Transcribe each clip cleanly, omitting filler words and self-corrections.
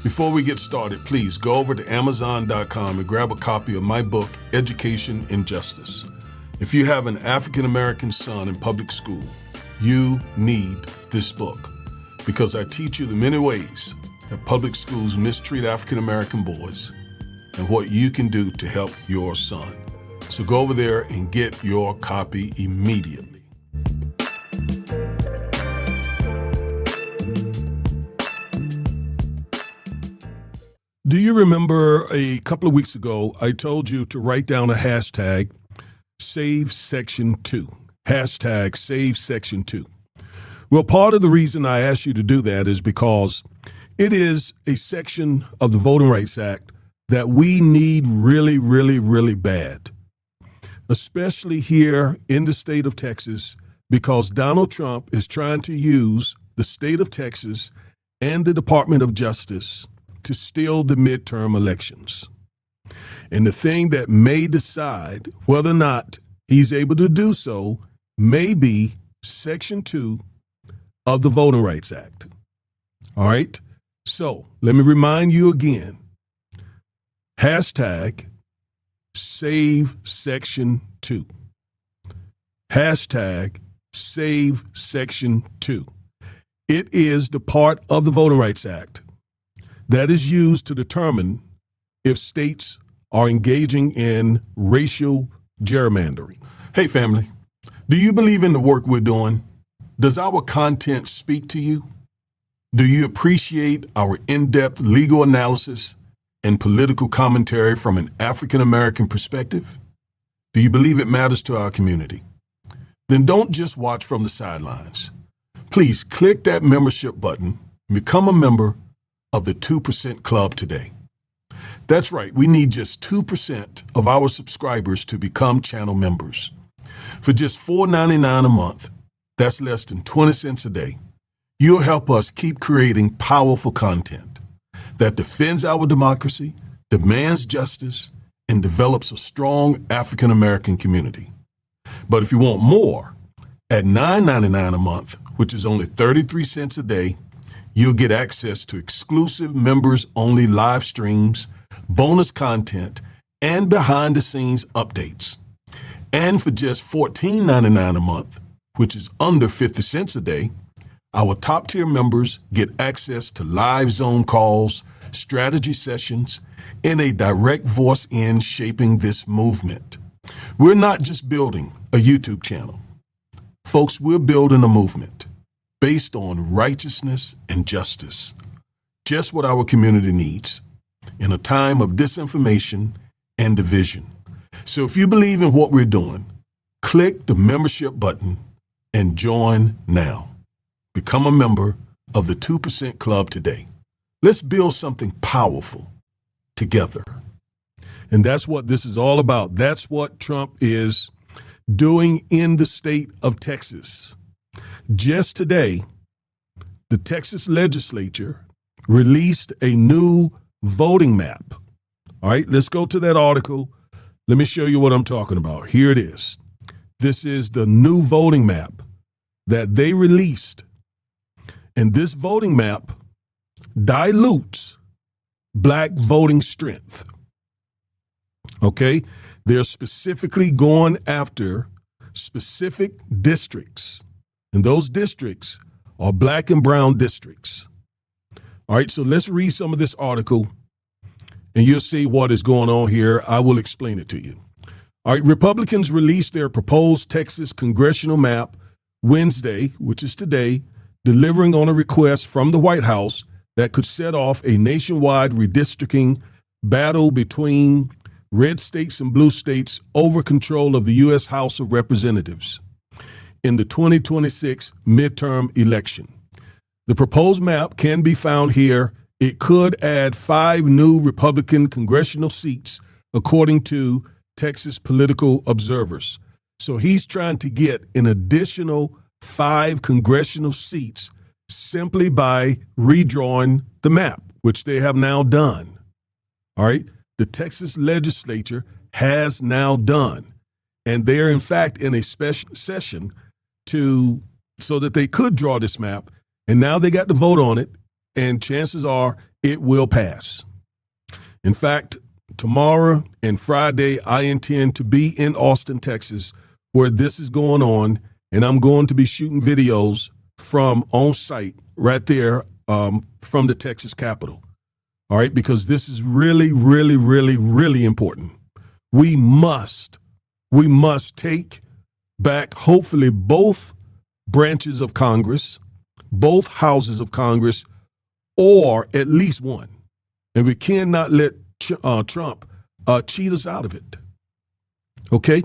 Before we get started, please go over to Amazon.com and grab a copy of my book, Education and Justice. If you have an African-American son in public school, you need this book because I teach you the many ways that public schools mistreat African-American boys and what you can do to help your son. So go over there and get your copy immediately. Do you remember a couple of weeks ago, I told you to write down a hashtag, Save Section 2. Hashtag Save Section 2. Well, part of the reason I asked you to do that is because it is a section of the Voting Rights Act that we need really, really, really bad, especially here in the state of Texas, because Donald Trump is trying to use the state of Texas and the Department of Justice to steal the midterm elections. And the thing that may decide whether or not he's able to do so may be Section 2 of the Voting Rights Act. All right? So let me remind you again. Hashtag Save Section 2. Hashtag Save Section 2. It is the part of the Voting Rights Act that is used to determine if states are engaging in racial gerrymandering. Hey, family, do you believe in the work we're doing? Does our content speak to you? Do you appreciate our in-depth legal analysis and political commentary from an African-American perspective? Do you believe it matters to our community? Then don't just watch from the sidelines. Please click that membership button and become a member of the 2% Club today. That's right, we need just 2% of our subscribers to become channel members. For just $4.99 a month, that's less than 20 cents a day, you'll help us keep creating powerful content that defends our democracy, demands justice, and develops a strong African-American community. But if you want more, at $9.99 a month, which is only 33 cents a day, you'll get access to exclusive members-only live streams, bonus content, and behind-the-scenes updates. And for just $14.99 a month, which is under 50 cents a day, our top-tier members get access to live Zone calls, strategy sessions, and a direct voice in shaping this movement. We're not just building a YouTube channel. Folks, we're building a movement based on righteousness and justice, just what our community needs in a time of disinformation and division. So if you believe in what we're doing, click the membership button and join now. Become a member of the 2% Club today. Let's build something powerful together. And that's what this is all about. That's what Trump is doing in the state of Texas. Just today, the Texas legislature released a new voting map. All right, let's go to that article. Let me show you what I'm talking about. Here it is. This is the new voting map that they released. And this voting map dilutes black voting strength. Okay, they're specifically going after specific districts. And those districts are black and brown districts. All right, so let's read some of this article and you'll see what is going on here. I will explain it to you. All right, Republicans released their proposed Texas congressional map Wednesday, which is today, delivering on a request from the White House that could set off a nationwide redistricting battle between red states and blue states over control of the U.S. House of Representatives in the 2026 midterm election. The proposed map can be found here. It could add 5 new Republican congressional seats, according to Texas political observers. So he's trying to get an additional 5 congressional seats simply by redrawing the map, which they have now done. All right. The Texas legislature has now done. And they're, in fact, in a special session so that they could draw this map. And now they got to vote on it. And chances are it will pass. In fact, tomorrow and Friday, I intend to be in Austin, Texas, where this is going on, and I'm going to be shooting videos from on site right there from the Texas Capitol. All right, because this is really, really, really, really important. We must take back, hopefully, both branches of Congress, both houses of Congress, or at least one. And we cannot let Trump cheat us out of it. Okay?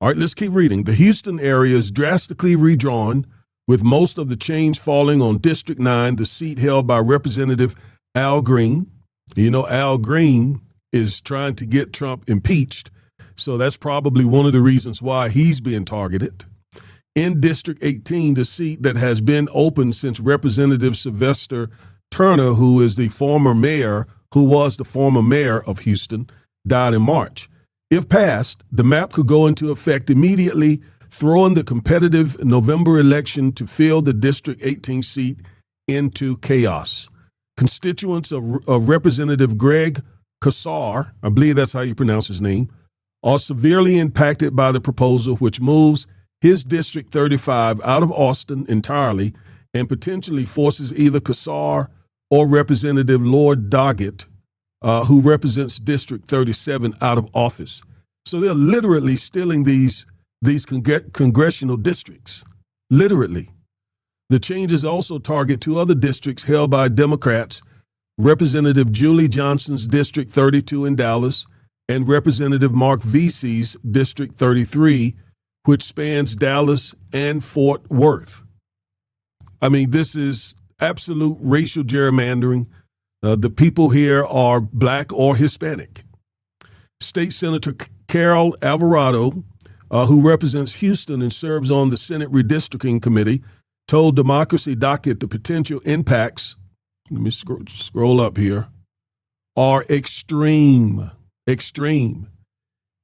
All right, let's keep reading. The Houston area is drastically redrawn, with most of the change falling on District 9, the seat held by Representative Al Green. You know, Al Green is trying to get Trump impeached, so that's probably one of the reasons why he's being targeted. In District 18, the seat that has been open since Representative Sylvester Turner, who was the former mayor of Houston, died in March. If passed, the map could go into effect immediately, throwing the competitive November election to fill the District 18 seat into chaos. Constituents of Representative Greg Casar, I believe that's how you pronounce his name, are severely impacted by the proposal, which moves his District 35 out of Austin entirely and potentially forces either Casar or Representative Lord Doggett, who represents District 37, out of office. So they're literally stealing these congressional districts, literally. The changes also target two other districts held by Democrats, Representative Julie Johnson's District 32 in Dallas and Representative Mark Vesey's District 33, which spans Dallas and Fort Worth. I mean, this is absolute racial gerrymandering. The people here are black or Hispanic. State Senator Carol Alvarado, who represents Houston and serves on the Senate Redistricting Committee, told Democracy Docket the potential impacts, let me scroll up here, are extreme.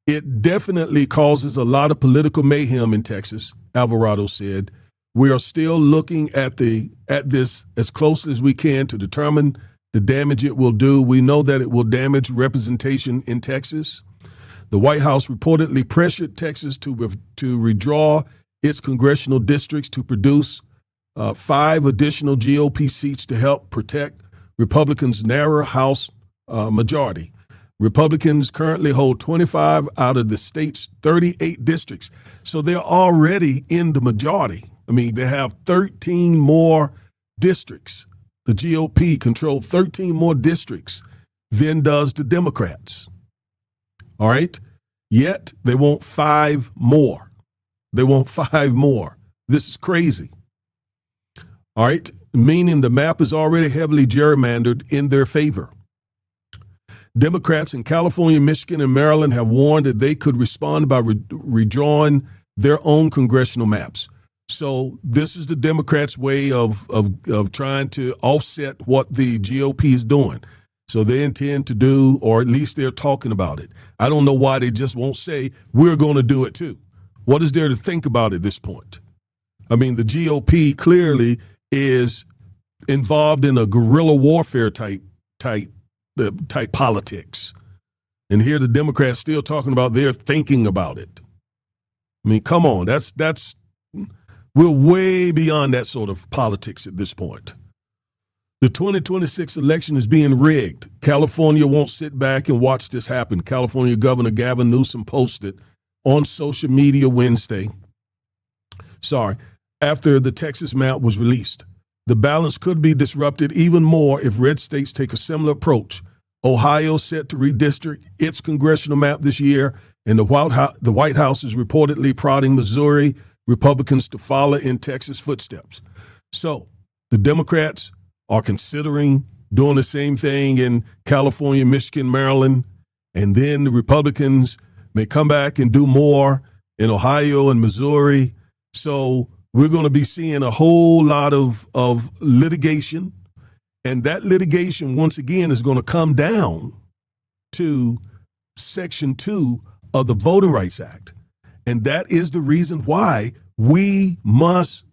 It definitely causes a lot of political mayhem in Texas, Alvarado said. We are still looking at this as closely as we can to determine the damage it will do. We know that it will damage representation in Texas. The White House reportedly pressured Texas to redraw its congressional districts to produce 5 additional GOP seats to help protect Republicans' narrow House majority. Republicans currently hold 25 out of the state's 38 districts, so they're already in the majority. I mean, they have 13 more districts. The GOP control 13 more districts than does the Democrats. All right? Yet they want 5 more. They want 5 more. This is crazy. All right? Meaning the map is already heavily gerrymandered in their favor. Democrats in California, Michigan, and Maryland have warned that they could respond by redrawing their own congressional maps. So this is the Democrats' way of trying to offset what the GOP is doing. So they intend to do, or at least they're talking about it. I don't know why they just won't say, we're going to do it too. What is there to think about at this point? I mean, the GOP clearly is involved in a guerrilla warfare type politics. And here the Democrats still talking about they're thinking about it. I mean, come on, we're way beyond that sort of politics at this point. The 2026 election is being rigged. California won't sit back and watch this happen. California Governor Gavin Newsom posted on social media after the Texas map was released. The balance could be disrupted even more if red states take a similar approach. Ohio set to redistrict its congressional map this year, and the White House is reportedly prodding Missouri Republicans to follow in Texas' footsteps. So the Democrats are considering doing the same thing in California, Michigan, Maryland, and then the Republicans may come back and do more in Ohio and Missouri. So we're going to be seeing a whole lot of litigation, and that litigation, once again, is going to come down to Section 2 of the Voting Rights Act. And that is the reason why we must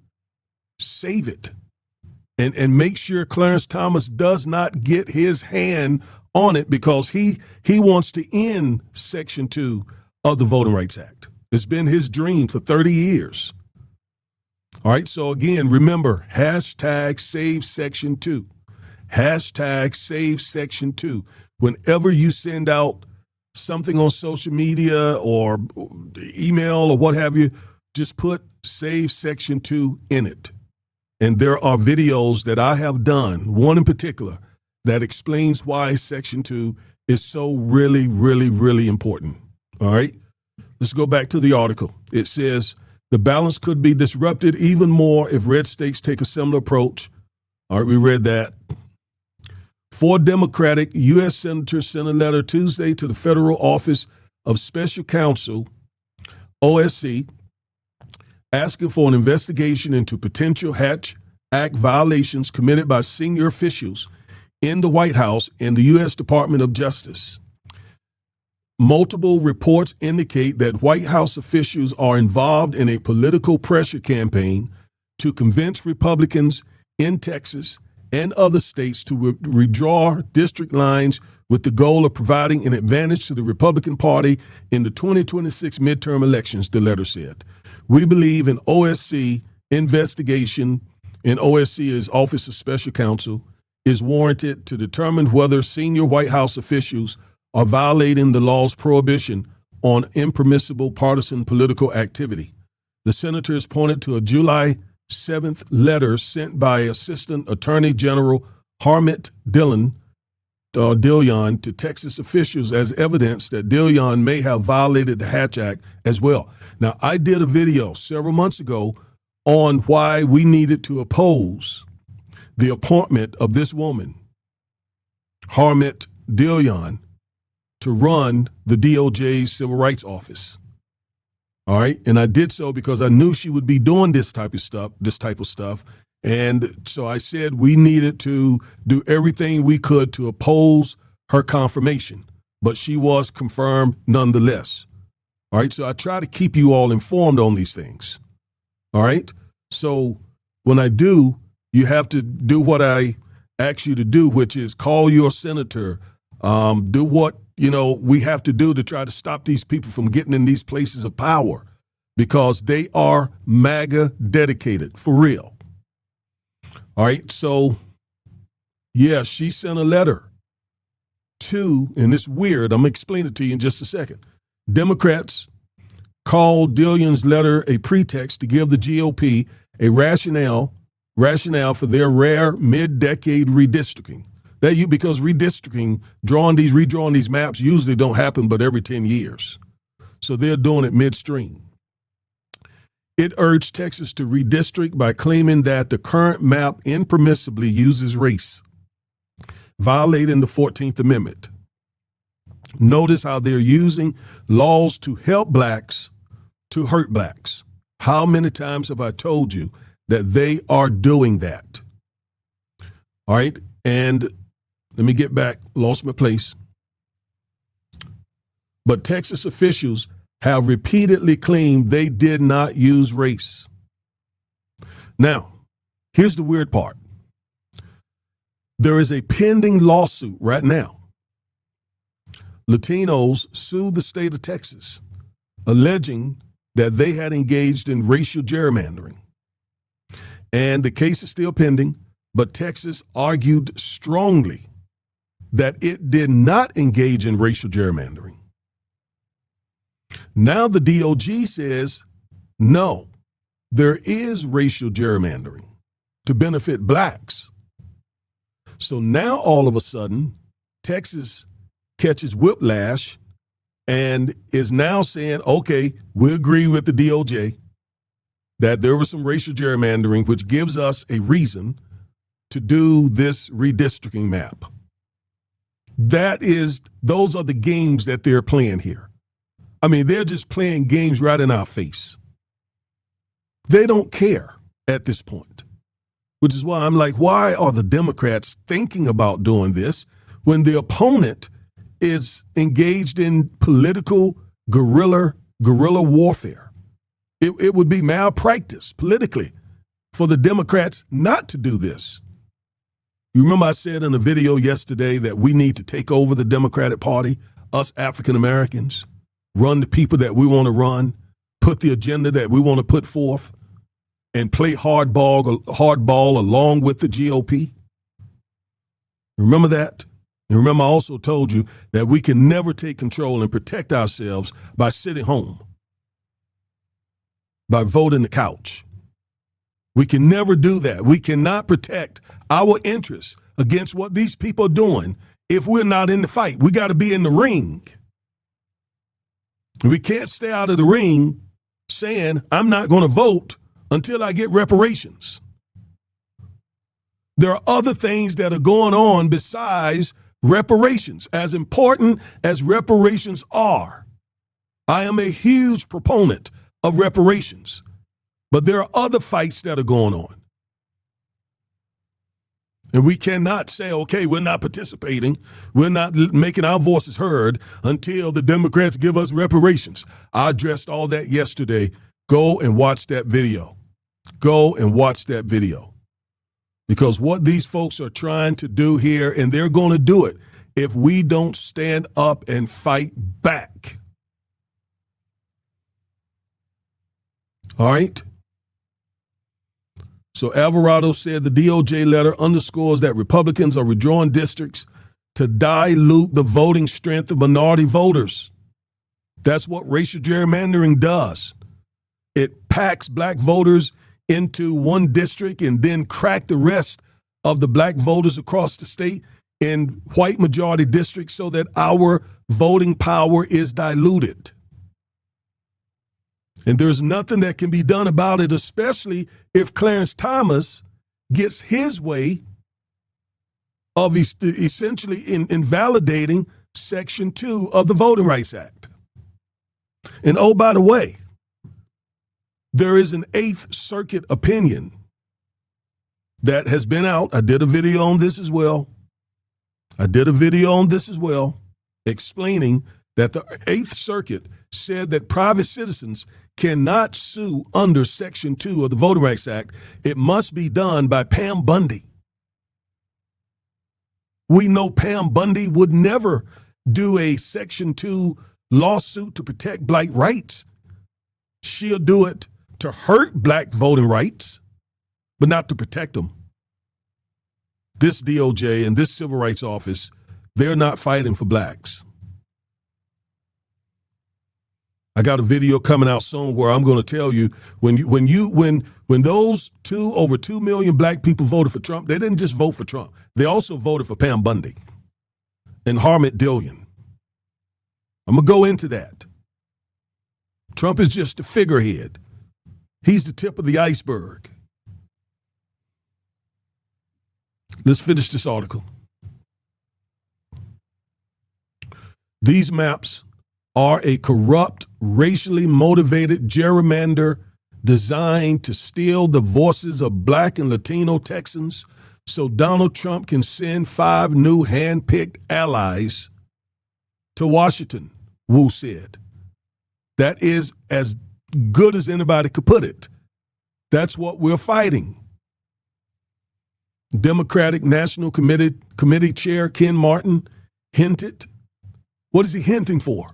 save it. and make sure Clarence Thomas does not get his hand on it, because he wants to end Section 2 of the Voting Rights Act. It's been his dream for 30 years. All right, so again, remember, hashtag save Section 2. Hashtag save Section 2. Whenever you send out something on social media or email or what have you, just put save Section 2 in it. And there are videos that I have done, one in particular, that explains why Section 2 is so really, really, really important. All right, let's go back to the article. It says, the balance could be disrupted even more if red states take a similar approach. All right, we read that. 4 Democratic U.S. senators sent a letter Tuesday to the Federal Office of Special Counsel, OSC, asking for an investigation into potential Hatch Act violations committed by senior officials in the White House and the U.S. Department of Justice. Multiple reports indicate that White House officials are involved in a political pressure campaign to convince Republicans in Texas and other states to redraw district lines with the goal of providing an advantage to the Republican Party in the 2026 midterm elections, the letter said. We believe an OSC investigation, and OSC is Office of Special Counsel, is warranted to determine whether senior White House officials are violating the law's prohibition on impermissible partisan political activity. The senators pointed to a July 7th letter sent by Assistant Attorney General Harmit Dillon to Texas officials as evidence that Dillon may have violated the Hatch Act as well. Now, I did a video several months ago on why we needed to oppose the appointment of this woman, Harmit Dillon, to run the DOJ's Civil Rights Office. All right. And I did so because I knew she would be doing this type of stuff. And so I said we needed to do everything we could to oppose her confirmation, but she was confirmed nonetheless. All right. So I try to keep you all informed on these things. All right. So when I do, you have to do what I ask you to do, which is call your senator, do what we have to do to try to stop these people from getting in these places of power, because they are MAGA dedicated, for real. All right, so, yeah, she sent a letter to, and it's weird, I'm going to explain it to you in just a second. Democrats called Dillon's letter a pretext to give the GOP a rationale for their rare mid-decade redistricting. Because redistricting, redrawing these maps usually don't happen but every 10 years. So they're doing it midstream. It urged Texas to redistrict by claiming that the current map impermissibly uses race, violating the 14th Amendment. Notice how they're using laws to help blacks to hurt blacks. How many times have I told you that they are doing that? All right, and let me get back, lost my place. But Texas officials have repeatedly claimed they did not use race. Now, here's the weird part. There is a pending lawsuit right now. Latinos sued the state of Texas, alleging that they had engaged in racial gerrymandering. And the case is still pending, but Texas argued strongly that it did not engage in racial gerrymandering. Now the DOJ says, no, there is racial gerrymandering to benefit blacks. So now all of a sudden, Texas catches whiplash and is now saying, okay, we agree with the DOJ that there was some racial gerrymandering, which gives us a reason to do this redistricting map. Those are the games that they're playing here. I mean, they're just playing games right in our face. They don't care at this point, which is why I'm like, why are the Democrats thinking about doing this when the opponent is engaged in political guerrilla warfare? It would be malpractice politically for the Democrats not to do this. You remember I said in a video yesterday that we need to take over the Democratic Party, us African Americans, run the people that we want to run, put the agenda that we want to put forth, and play hardball along with the GOP? Remember that? And remember I also told you that we can never take control and protect ourselves by sitting home, by voting the couch. We can never do that. We cannot protect our interests against what these people are doing if we're not in the fight. We got to be in the ring. We can't stay out of the ring saying, I'm not going to vote until I get reparations. There are other things that are going on besides reparations. As important as reparations are, I am a huge proponent of reparations. But there are other fights that are going on. And we cannot say, okay, we're not participating. We're not making our voices heard until the Democrats give us reparations. I addressed all that yesterday. Go and watch that video. Go and watch that video. Because what these folks are trying to do here, and they're going to do it if we don't stand up and fight back. All right? So Alvarado said the DOJ letter underscores that Republicans are withdrawing districts to dilute the voting strength of minority voters. That's what racial gerrymandering does. It packs black voters into one district and then crack the rest of the black voters across the state in white majority districts so that our voting power is diluted. And there's nothing that can be done about it, especially if Clarence Thomas gets his way of essentially invalidating Section 2 of the Voting Rights Act. And oh, by the way, there is an Eighth Circuit opinion that has been out. I did a video on this as well. Explaining that the Eighth Circuit said that private citizens cannot sue under Section 2 of the Voting Rights Act. It must be done by Pam Bundy. We know Pam Bundy would never do a Section 2 lawsuit to protect black rights. She'll do it to hurt black voting rights, but not to protect them. This DOJ and this Civil Rights Office, they're not fighting for blacks. I got a video coming out soon where I'm going to tell you when those over 2 million black people voted for Trump, they didn't just vote for Trump. They also voted for Pam Bundy and Harmit Dillian. I'm going to go into that. Trump is just a figurehead. He's the tip of the iceberg. Let's finish this article. These maps are a corrupt, racially motivated gerrymander designed to steal the voices of black and Latino Texans so Donald Trump can send 5 new hand-picked allies to Washington, Wu said. That is as good as anybody could put it. That's what we're fighting. Democratic National Committee Chair Ken Martin hinted. What is he hinting for?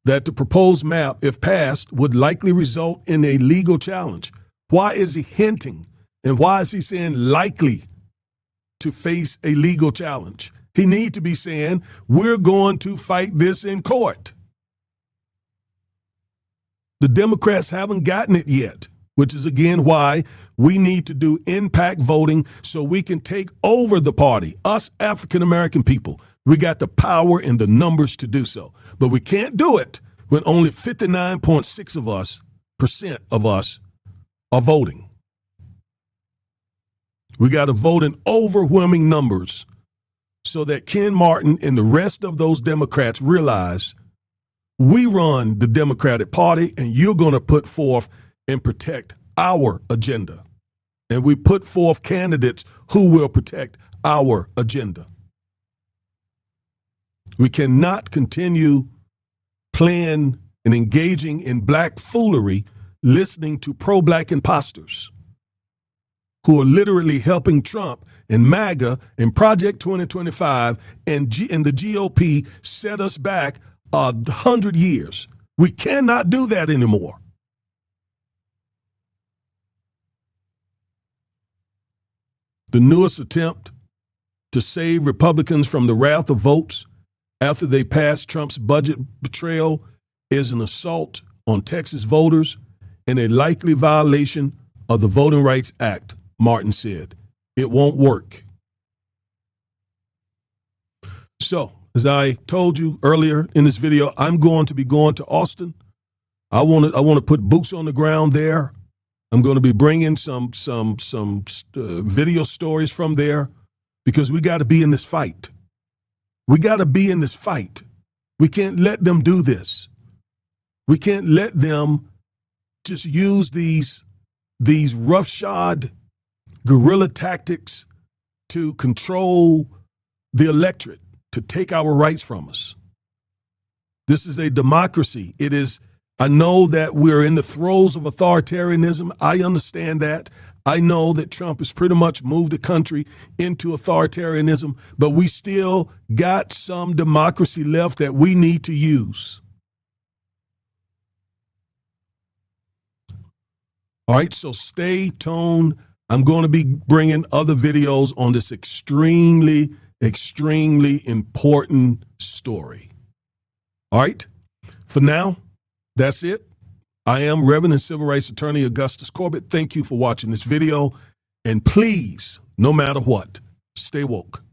That the proposed map, if passed, would likely result in a legal challenge. Why is he hinting? And why is he saying likely to face a legal challenge? He needs to be saying, we're going to fight this in court. The Democrats haven't gotten it yet, which is, again, why we need to do impact voting so we can take over the party, us African-American people. We got the power and the numbers to do so. But we can't do it when only 59.6% of us are voting. We got to vote in overwhelming numbers so that Ken Martin and the rest of those Democrats realize we run the Democratic Party and you're going to put forth and protect our agenda. And we put forth candidates who will protect our agenda. We cannot continue playing and engaging in black foolery listening to pro-black imposters who are literally helping Trump and MAGA and Project 2025 and the GOP set us back 100 years. We cannot do that anymore. The newest attempt to save Republicans from the wrath of votes after they passed Trump's budget betrayal is an assault on Texas voters and a likely violation of the Voting Rights Act, Martin said. It won't work. So, as I told you earlier in this video, I'm going to be going to Austin. I want to put boots on the ground there. I'm going to be bringing some video stories from there because we got to be in this fight. We got to be in this fight. We can't let them do this. We can't let them just use these roughshod guerrilla tactics to control the electorate, to take our rights from us. This is a democracy. It is. I know that we're in the throes of authoritarianism. I understand that. I know that Trump has pretty much moved the country into authoritarianism, but we still got some democracy left that we need to use. All right, so stay tuned. I'm going to be bringing other videos on this extremely, extremely important story. All right, for now, that's it. I am Reverend and Civil Rights Attorney Augustus Corbett. Thank you for watching this video. And please, no matter what, stay woke.